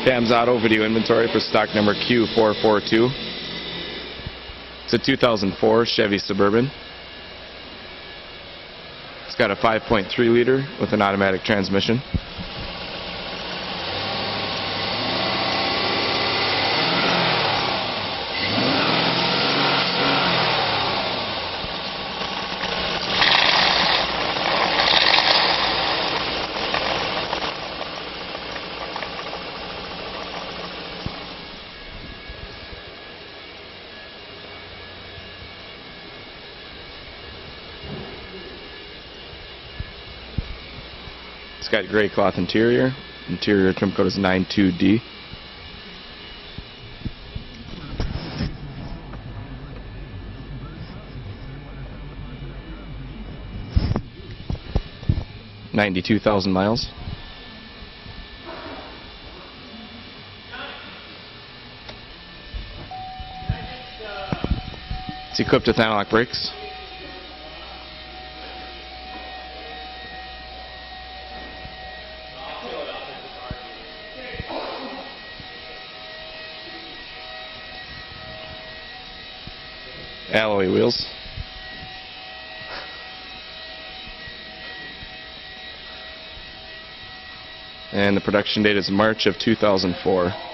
Cam's Auto video inventory for stock number Q0442. It's a 2004 Chevy Suburban. It's got a 5.3 liter with an automatic transmission. It's got gray cloth interior. Interior trim code is 92D. $92,000 miles. It's equipped with anti-lock brakes. Alloy wheels. And the production date is March of 2004.